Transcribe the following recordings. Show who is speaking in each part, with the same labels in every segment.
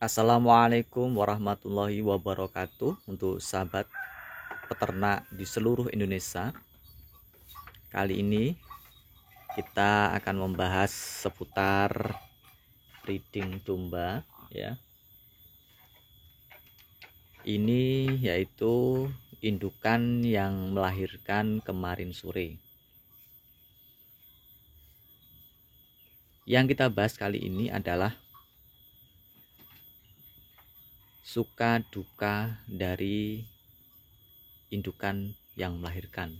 Speaker 1: Assalamualaikum warahmatullahi wabarakatuh untuk sahabat peternak di seluruh Indonesia. Kali ini kita akan membahas seputar breeding domba ya. Ini yaitu indukan yang melahirkan kemarin sore. Yang kita bahas kali ini adalah suka duka dari indukan yang melahirkan.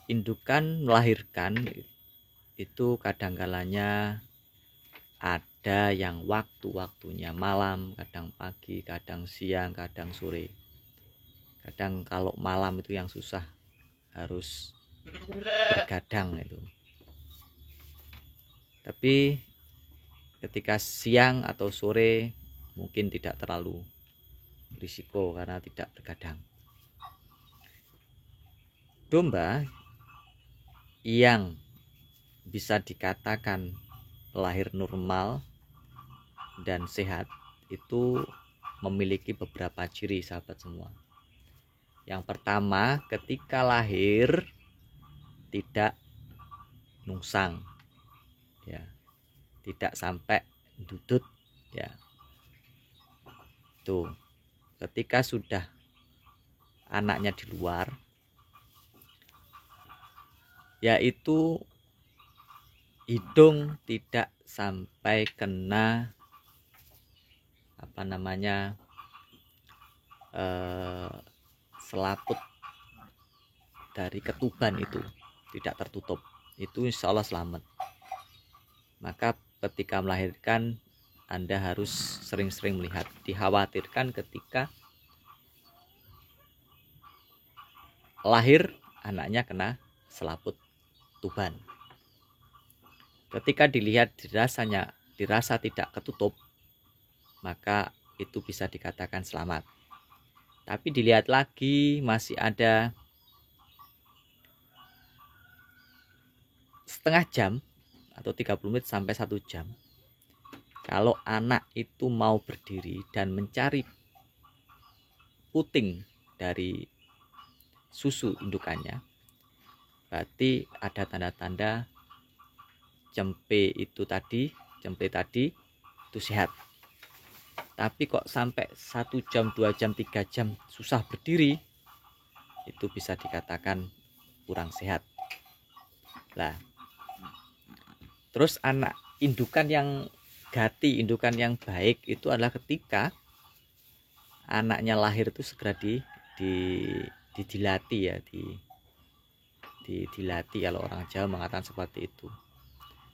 Speaker 1: Indukan melahirkan itu kadang-kalanya ada yang waktu-waktunya malam, kadang pagi, kadang siang, kadang sore. Kadang kalau malam itu yang susah, harus bergadang itu. Tapi ketika siang atau sore mungkin tidak terlalu risiko karena tidak bergadang. Domba yang bisa dikatakan lahir normal dan sehat itu memiliki beberapa ciri, sahabat semua. Yang pertama, ketika lahir tidak nungsang ya, tidak sampai dudut ya. Tuh, ketika sudah anaknya di luar, yaitu hidung tidak sampai kena selaput dari ketuban, itu tidak tertutup, itu insya Allah selamat. Maka ketika melahirkan Anda harus sering-sering melihat. Dikhawatirkan ketika lahir anaknya kena selaput tuban. Ketika dilihat dirasa tidak ketutup, maka itu bisa dikatakan selamat. Tapi dilihat lagi masih ada setengah jam atau 30 menit sampai 1 jam. Kalau anak itu mau berdiri dan mencari puting dari susu indukannya, berarti ada tanda-tanda cempe tadi itu sehat. Tapi kok sampai 1 jam, 2 jam, 3 jam susah berdiri, itu bisa dikatakan kurang sehat. Nah, terus anak indukan yang indukan yang baik itu adalah ketika anaknya lahir itu segera didilati ya, didilati kalau orang Jawa mengatakan seperti itu,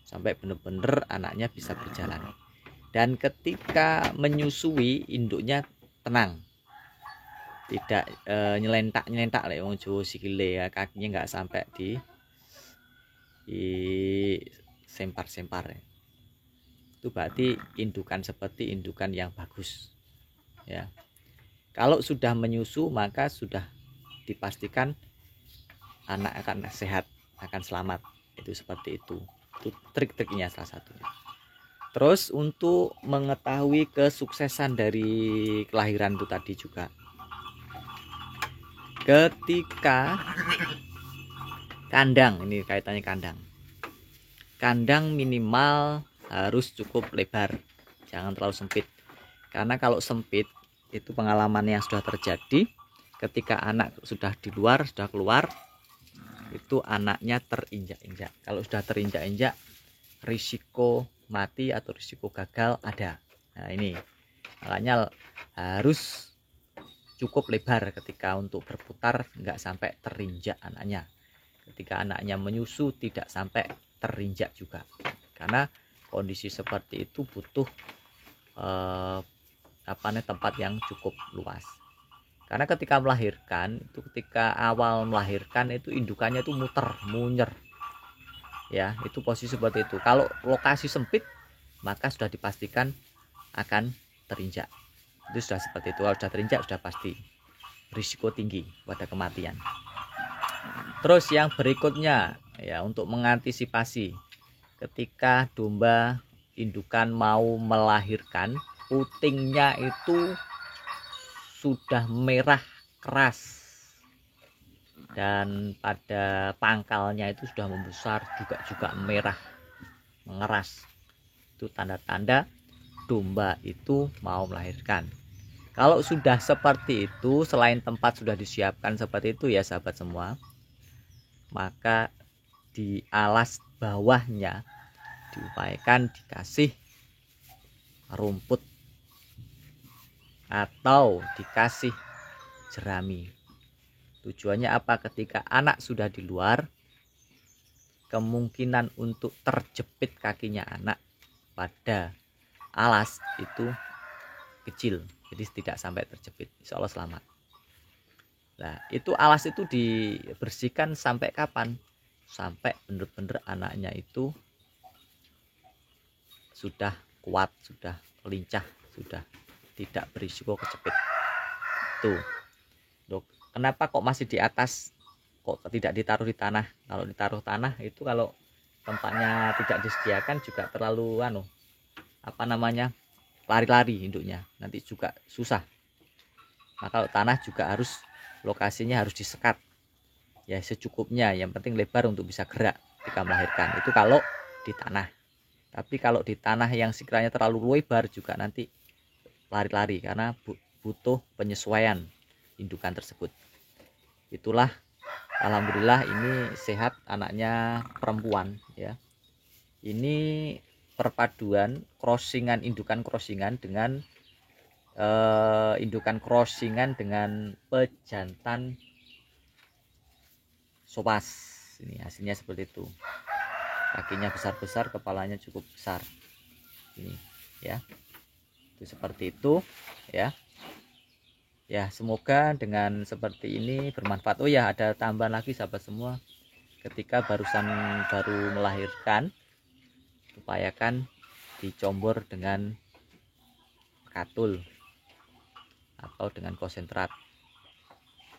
Speaker 1: sampai benar-benar anaknya bisa berjalan. Dan ketika menyusui induknya tenang, tidak nyelentak lah wong Jawa sikile ya, kakinya nggak sampai di sempar-sempar ya. Itu berarti indukan seperti indukan yang bagus ya. Kalau sudah menyusu maka sudah dipastikan anak akan sehat, akan selamat. Itu seperti itu trik-triknya salah satunya. Terus untuk mengetahui kesuksesan dari kelahiran itu tadi juga, ketika kandang, ini kaitannya kandang minimal harus cukup lebar, jangan terlalu sempit. Karena kalau sempit, itu pengalaman yang sudah terjadi, ketika anak sudah di luar, sudah keluar, itu anaknya terinjak-injak. Kalau sudah terinjak-injak, risiko mati atau risiko gagal ada. Nah ini makanya harus cukup lebar ketika untuk berputar, nggak sampai terinjak anaknya. Ketika anaknya menyusu tidak sampai terinjak juga, karena kondisi seperti itu butuh tempat yang cukup luas. Karena ketika melahirkan itu, ketika awal melahirkan itu indukannya itu munyer ya, itu posisi seperti itu. Kalau lokasi sempit maka sudah dipastikan akan terinjak. Itu sudah seperti itu. Kalau sudah terinjak sudah pasti risiko tinggi pada kematian. Terus yang berikutnya ya, untuk mengantisipasi ketika domba indukan mau melahirkan, putingnya itu sudah merah keras dan pada pangkalnya itu sudah membesar, juga merah mengeras. Itu tanda-tanda domba itu mau melahirkan. Kalau sudah seperti itu, selain tempat sudah disiapkan seperti itu ya sahabat semua, maka di alas bawahnya diupayakan dikasih rumput atau dikasih jerami. Tujuannya apa? Ketika anak sudah di luar, kemungkinan untuk terjepit kakinya anak pada alas itu kecil, jadi tidak sampai terjepit, insya Allah selamat. Nah, itu alas itu dibersihkan sampai kapan? Sampai benar-benar anaknya itu sudah kuat, sudah lincah, sudah tidak berisiko kejepit. Tuh, dok, kenapa kok masih di atas, kok tidak ditaruh di tanah? Kalau ditaruh tanah itu, kalau tempatnya tidak disediakan juga terlalu lari-lari induknya, nanti juga susah. Nah, kalau tanah juga harus, lokasinya harus disekat ya secukupnya, yang penting lebar untuk bisa gerak ketika melahirkan. Itu kalau di tanah. Tapi kalau di tanah yang sekiranya terlalu lebar juga nanti lari-lari, karena butuh penyesuaian indukan tersebut. Itulah, alhamdulillah ini sehat, anaknya perempuan ya. Ini perpaduan crossingan, indukan crossingan dengan indukan crossingan dengan pejantan sopas. Ini hasilnya seperti itu. Kakinya besar-besar, kepalanya cukup besar. Ini ya. Itu seperti itu ya. Ya, semoga dengan seperti ini bermanfaat. Oh ya, ada tambahan lagi sahabat semua. Ketika baru melahirkan, upayakan dicombor dengan katul atau dengan konsentrat,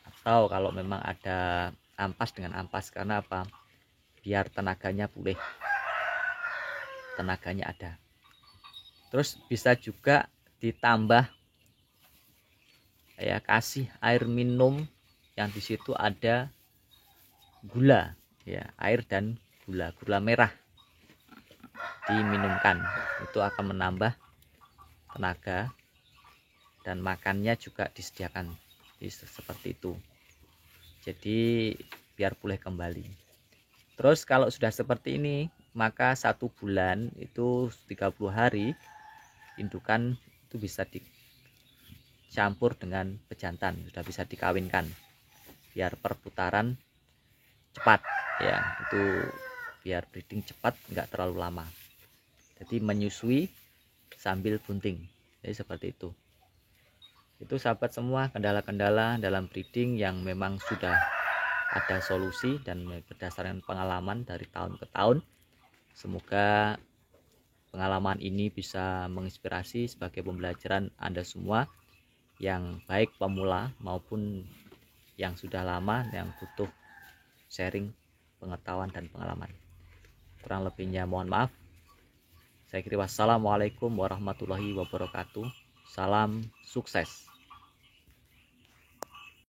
Speaker 1: atau kalau memang ada ampas dengan ampas. Karena apa? Biar tenaganya pulih, tenaganya ada. Terus bisa juga ditambah ya, kasih air minum yang di situ ada gula ya, air dan gula merah diminumkan, itu akan menambah tenaga, dan makannya juga disediakan seperti itu, jadi biar pulih kembali. Terus kalau sudah seperti ini, maka 1 bulan itu 30 hari indukan itu bisa dicampur dengan pejantan, sudah bisa dikawinkan biar perputaran cepat ya, itu biar breeding cepat, nggak terlalu lama. Jadi menyusui sambil bunting, jadi seperti itu. Itu sahabat semua, kendala-kendala dalam breeding yang memang sudah ada solusi dan berdasarkan pengalaman dari tahun ke tahun. Semoga pengalaman ini bisa menginspirasi sebagai pembelajaran Anda semua, yang baik pemula maupun yang sudah lama, yang butuh sharing pengetahuan dan pengalaman. Kurang lebihnya mohon maaf. Saya kira wassalamualaikum warahmatullahi wabarakatuh. Salam sukses.